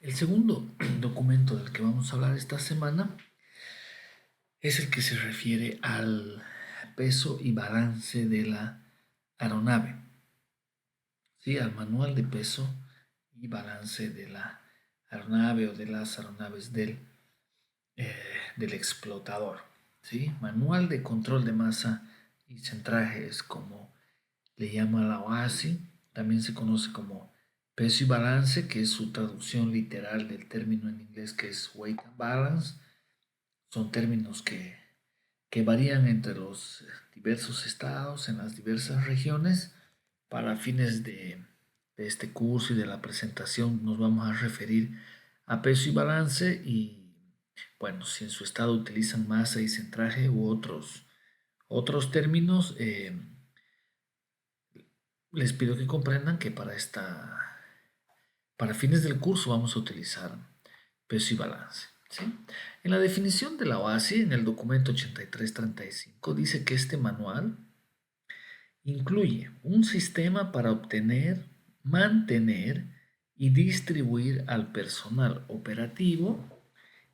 El segundo documento del que vamos a hablar esta semana es el que se refiere al peso y balance de la aeronave, ¿sí? Al manual de peso y balance de la aeronave o de las aeronaves del explotador, ¿sí? Manual de control de masa y centraje es como le llama la OASI, también se conoce como peso y balance, que es su traducción literal del término en inglés que es weight and balance. Son términos que varían entre los diversos estados, en las diversas regiones. Para fines de este curso y de la presentación nos vamos a referir a peso y balance y, bueno, si en su estado utilizan masa y centraje u otros términos, les pido que comprendan que para fines del curso vamos a utilizar peso y balance, ¿sí? En la definición de la OASI, en el documento 8335, dice que este manual incluye un sistema para obtener, mantener y distribuir al personal operativo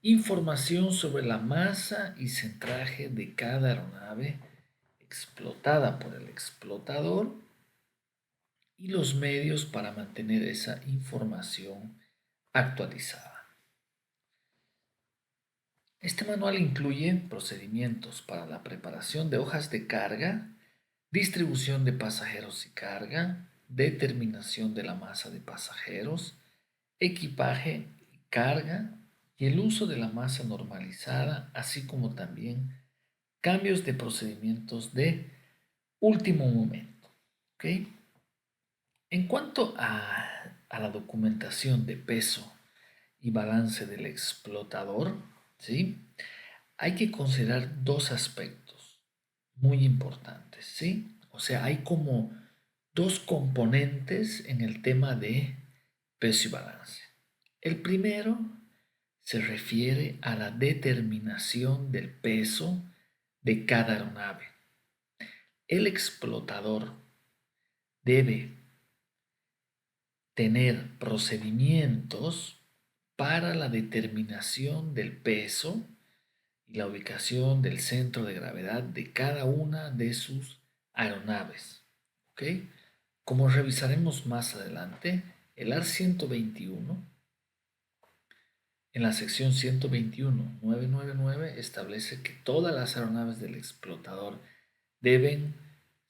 información sobre la masa y centraje de cada aeronave explotada por el explotador y los medios para mantener esa información actualizada. Este manual incluye procedimientos para la preparación de hojas de carga, distribución de pasajeros y carga, determinación de la masa de pasajeros, equipaje y carga y el uso de la masa normalizada, así como también cambios de procedimientos de último momento. ¿Ok? En cuanto a la documentación de peso y balance del explotador, ¿sí? Hay que considerar dos aspectos muy importantes, ¿sí? O sea, hay como dos componentes en el tema de peso y balance. El primero se refiere a la determinación del peso de cada aeronave. El explotador debe tener procedimientos para la determinación del peso y la ubicación del centro de gravedad de cada una de sus aeronaves. ¿Ok? Como revisaremos más adelante, el AR 121 en la sección 121.999 establece que todas las aeronaves del explotador deben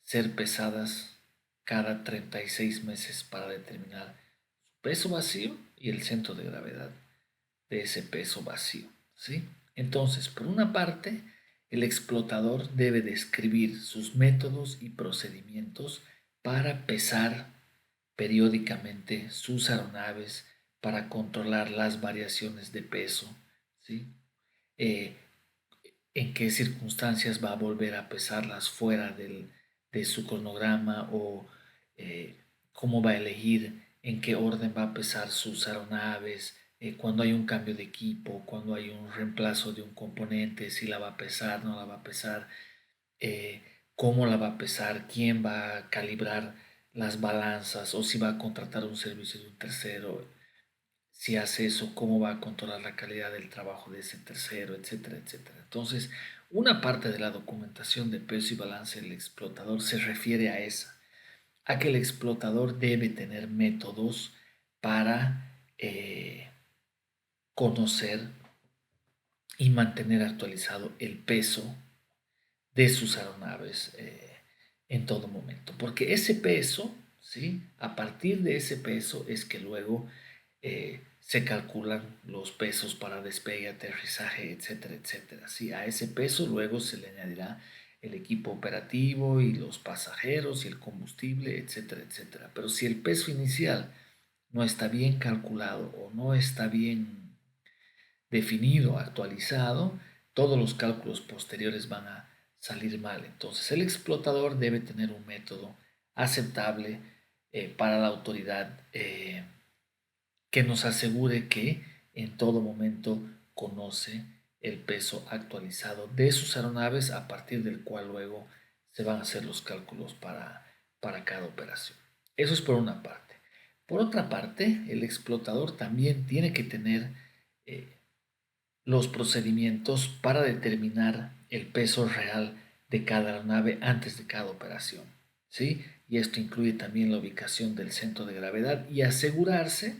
ser pesadas cada 36 meses para determinar su peso vacío y el centro de gravedad de ese peso vacío, ¿sí? Entonces, por una parte, el explotador debe describir sus métodos y procedimientos para pesar periódicamente sus aeronaves para controlar las variaciones de peso, ¿sí? Eh, en qué circunstancias va a volver a pesarlas fuera de su cronograma o eh, cómo va a elegir en qué orden va a pesar sus aeronaves, cuando hay un cambio de equipo, cuando hay un reemplazo de un componente, si la va a pesar, no la va a pesar, eh, cómo la va a pesar, quién va a calibrar las balanzas o si va a contratar un servicio de un tercero, si hace eso, cómo va a controlar la calidad del trabajo de ese tercero, etcétera, etcétera. Entonces, una parte de la documentación de peso y balance del explotador se refiere a esa, a que el explotador debe tener métodos para conocer y mantener actualizado el peso de sus aeronaves en todo momento. Porque ese peso, ¿sí? A partir de ese peso es que luego se calculan los pesos para despegue, aterrizaje, etcétera, etcétera. ¿Sí? A ese peso luego se le añadirá el equipo operativo y los pasajeros y el combustible, etcétera, etcétera. Pero si el peso inicial no está bien calculado o no está bien definido, actualizado, todos los cálculos posteriores van a salir mal. Entonces el explotador debe tener un método aceptable para la autoridad que nos asegure que en todo momento conoce el peso actualizado de sus aeronaves a partir del cual luego se van a hacer los cálculos para cada operación. Eso es por una parte. Por otra parte, el explotador también tiene que tener eh, los procedimientos para determinar el peso real de cada aeronave antes de cada operación, ¿sí? Y esto incluye también la ubicación del centro de gravedad y asegurarse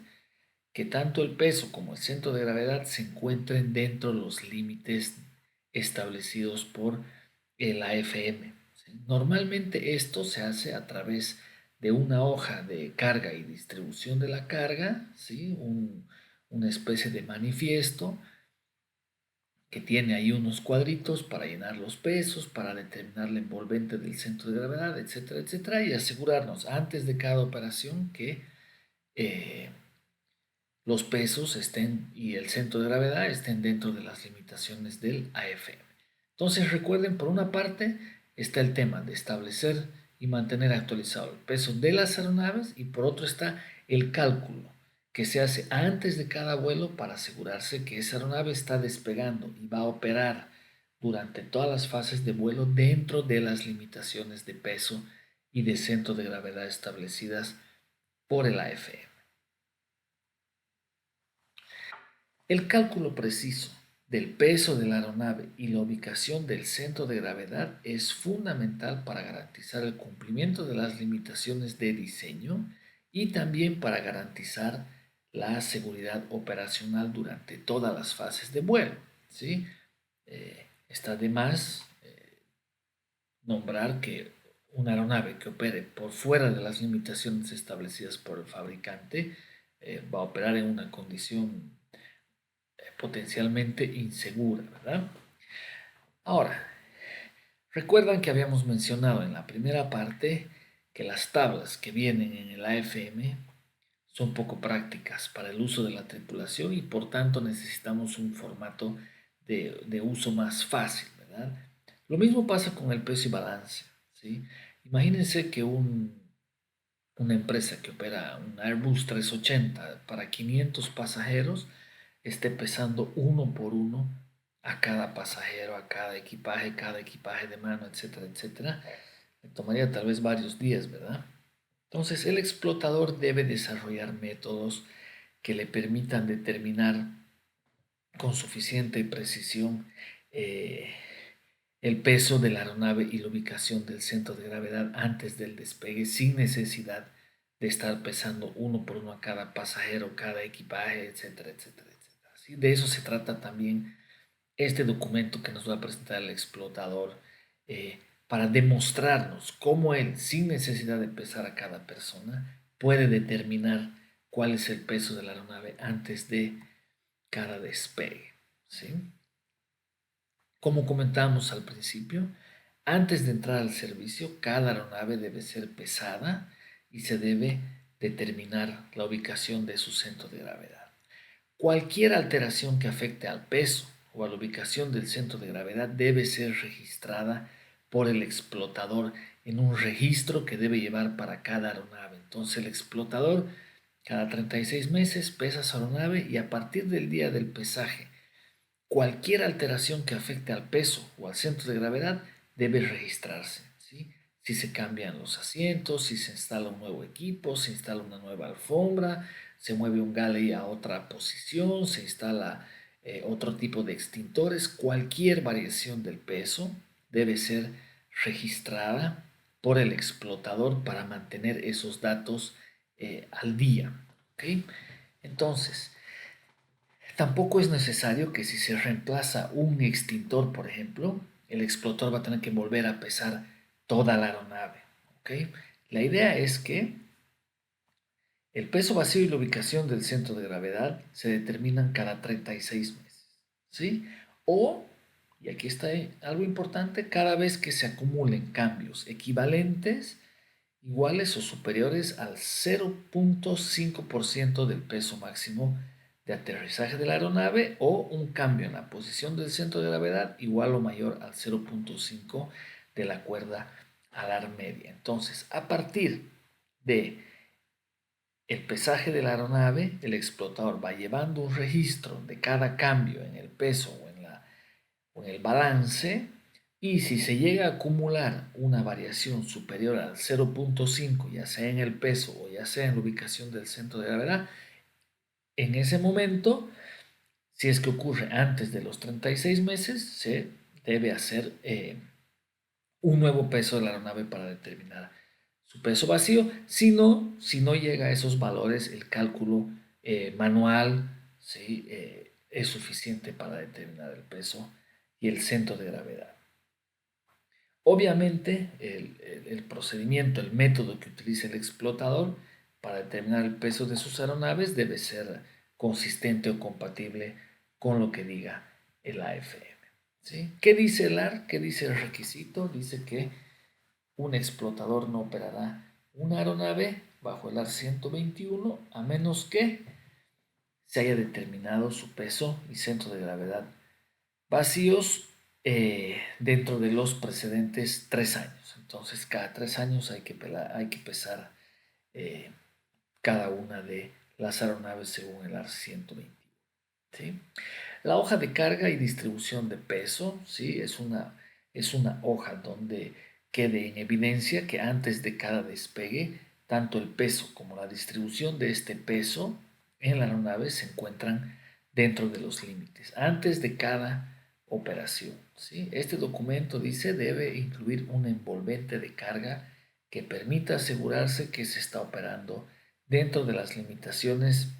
que tanto el peso como el centro de gravedad se encuentren dentro de los límites establecidos por el AFM. ¿Sí? Normalmente esto se hace a través de una hoja de carga y distribución de la carga, ¿sí? Una especie de manifiesto que tiene ahí unos cuadritos para llenar los pesos, para determinar la envolvente del centro de gravedad, etcétera, etcétera, y asegurarnos antes de cada operación que eh, los pesos estén y el centro de gravedad estén dentro de las limitaciones del AFM. Entonces recuerden, por una parte está el tema de establecer y mantener actualizado el peso de las aeronaves y por otro está el cálculo que se hace antes de cada vuelo para asegurarse que esa aeronave está despegando y va a operar durante todas las fases de vuelo dentro de las limitaciones de peso y de centro de gravedad establecidas por el AFM. El cálculo preciso del peso de la aeronave y la ubicación del centro de gravedad es fundamental para garantizar el cumplimiento de las limitaciones de diseño y también para garantizar la seguridad operacional durante todas las fases de vuelo. ¿Sí? Está de más nombrar que una aeronave que opere por fuera de las limitaciones establecidas por el fabricante va a operar en una condición potencialmente insegura, ¿verdad? Ahora, recuerdan que habíamos mencionado en la primera parte que las tablas que vienen en el AFM son poco prácticas para el uso de la tripulación y por tanto necesitamos un formato de uso más fácil, ¿verdad? Lo mismo pasa con el peso y balance, ¿sí? Imagínense que una empresa que opera un Airbus 380 para 500 pasajeros esté pesando uno por uno a cada pasajero, a cada equipaje de mano, etcétera, etcétera. Le tomaría tal vez varios días, ¿verdad? Entonces el explotador debe desarrollar métodos que le permitan determinar con suficiente precisión eh, el peso de la aeronave y la ubicación del centro de gravedad antes del despegue sin necesidad de estar pesando uno por uno a cada pasajero, cada equipaje, etcétera, etcétera, etcétera. ¿Sí? De eso se trata también este documento que nos va a presentar el explotador para demostrarnos cómo él, sin necesidad de pesar a cada persona, puede determinar cuál es el peso de la aeronave antes de cada despegue. ¿Sí? Como comentábamos al principio, antes de entrar al servicio, cada aeronave debe ser pesada y se debe determinar la ubicación de su centro de gravedad. Cualquier alteración que afecte al peso o a la ubicación del centro de gravedad debe ser registrada por el explotador en un registro que debe llevar para cada aeronave. Entonces el explotador cada 36 meses pesa su aeronave y a partir del día del pesaje cualquier alteración que afecte al peso o al centro de gravedad debe registrarse. ¿Sí? Si se cambian los asientos, si se instala un nuevo equipo, se instala una nueva alfombra, se mueve un galley a otra posición, se instala otro tipo de extintores, cualquier variación del peso debe ser registrada por el explotador para mantener esos datos al día. ¿Okay? Entonces, tampoco es necesario que si se reemplaza un extintor, por ejemplo, el explotador va a tener que volver a pesar toda la aeronave. ¿Ok? La idea es que el peso vacío y la ubicación del centro de gravedad se determinan cada 36 meses. ¿Sí? O, y aquí está algo importante, cada vez que se acumulen cambios equivalentes, iguales o superiores al 0.5% del peso máximo de aterrizaje de la aeronave o un cambio en la posición del centro de gravedad igual o mayor al 0.5 de la cuerda alar media. Entonces, a partir de el pesaje de la aeronave, el explotador va llevando un registro de cada cambio en el peso o en el balance Y si se llega a acumular una variación superior al 0,5, ya sea en el peso o ya sea en la ubicación del centro de gravedad, en ese momento, si es que ocurre antes de los 36 meses, se debe hacer un nuevo peso de la aeronave para determinar su peso vacío. Si no llega a esos valores, el cálculo manual, ¿sí? Es suficiente para determinar el peso y el centro de gravedad. Obviamente, el procedimiento, el método que utiliza el explotador para determinar el peso de sus aeronaves debe ser consistente o compatible con lo que diga el AFM. ¿Sí? ¿Qué dice el AR? ¿Qué dice el requisito? Dice que un explotador no operará una aeronave bajo el AR 121 a menos que se haya determinado su peso y centro de gravedad vacíos dentro de los precedentes 3 años. Entonces, cada 3 años hay que pesar eh, cada una de las aeronaves según el AR 121. ¿Sí? La hoja de carga y distribución de peso, ¿sí? Es una hoja donde quede en evidencia que antes de cada despegue, tanto el peso como la distribución de este peso en la aeronave se encuentran dentro de los límites, antes de cada operación, ¿sí? Este documento dice debe incluir un envolvente de carga que permita asegurarse que se está operando dentro de las limitaciones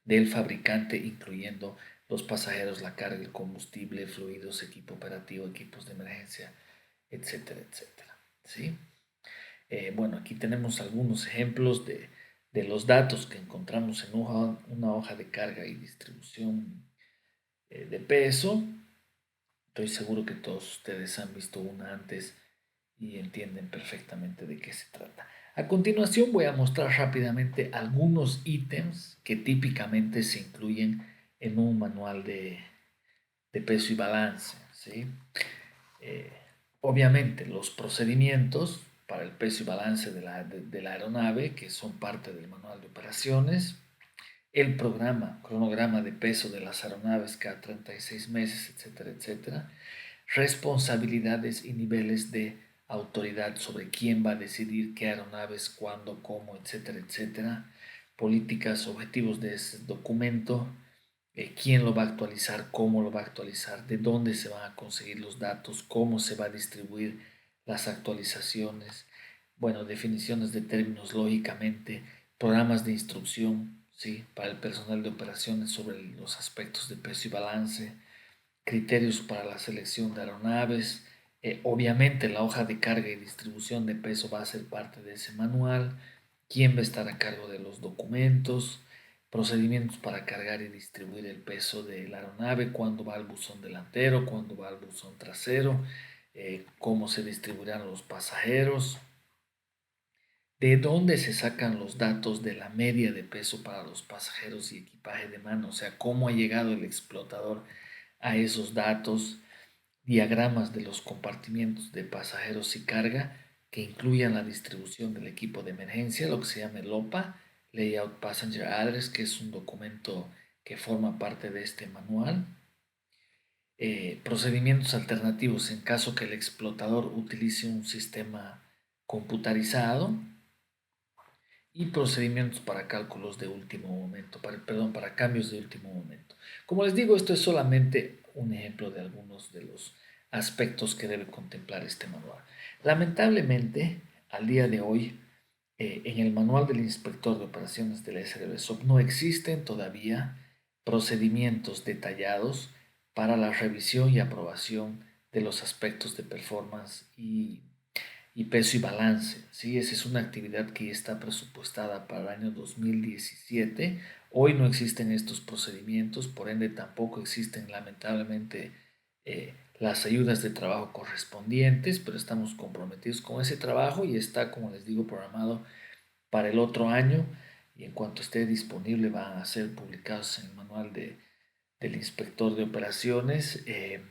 del fabricante, incluyendo los pasajeros, la carga, el combustible, fluidos, equipo operativo, equipos de emergencia, etcétera, etcétera. ¿Sí? Bueno, aquí tenemos algunos ejemplos de los datos que encontramos en una hoja de carga y distribución de peso. Estoy seguro que todos ustedes han visto una antes y entienden perfectamente de qué se trata. A continuación voy a mostrar rápidamente algunos ítems que típicamente se incluyen en un manual de peso y balance, ¿sí? Eh, Obviamente los procedimientos para el peso y balance de la aeronave, que son parte del manual de operaciones, el cronograma de peso de las aeronaves cada 36 meses, etcétera, etcétera, responsabilidades y niveles de autoridad sobre quién va a decidir qué aeronaves, cuándo, cómo, etcétera, etcétera, políticas, objetivos de ese documento, quién lo va a actualizar, cómo lo va a actualizar, de dónde se van a conseguir los datos, cómo se va a distribuir las actualizaciones, bueno, definiciones de términos lógicamente, programas de instrucción, ¿sí? Para el personal de operaciones sobre los aspectos de peso y balance, criterios para la selección de aeronaves. Obviamente la hoja de carga y distribución de peso va a ser parte de ese manual, quién va a estar a cargo de los documentos, procedimientos para cargar y distribuir el peso de la aeronave, cuándo va al buzón delantero, cuándo va al buzón trasero, cómo se distribuirán los pasajeros, de dónde se sacan los datos de la media de peso para los pasajeros y equipaje de mano, o sea, cómo ha llegado el explotador a esos datos, diagramas de los compartimientos de pasajeros y carga que incluyan la distribución del equipo de emergencia, lo que se llama el OPA, Layout Passenger Address, que es un documento que forma parte de este manual. Procedimientos alternativos en caso que el explotador utilice un sistema computarizado y procedimientos para cálculos de último momento, para cambios de último momento. Como les digo, esto es solamente un ejemplo de algunos de los aspectos que debe contemplar este manual. Lamentablemente, al día de hoy, en el manual del inspector de operaciones del SRBSOP no existen todavía procedimientos detallados para la revisión y aprobación de los aspectos de performance y peso y balance, ¿sí? Esa es una actividad que ya está presupuestada para el año 2017. Hoy no existen estos procedimientos, por ende tampoco existen lamentablemente las ayudas de trabajo correspondientes, pero estamos comprometidos con ese trabajo y está, como les digo, programado para el otro año y en cuanto esté disponible van a ser publicados en el manual del inspector de operaciones. En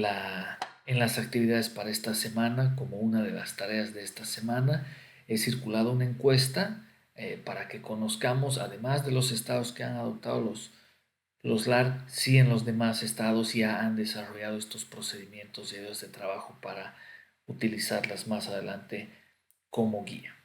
las actividades para esta semana, como una de las tareas de esta semana, he circulado una encuesta para que conozcamos, además de los estados que han adoptado los Los LAR sí en los demás estados ya han desarrollado estos procedimientos y áreas de trabajo para utilizarlas más adelante como guía.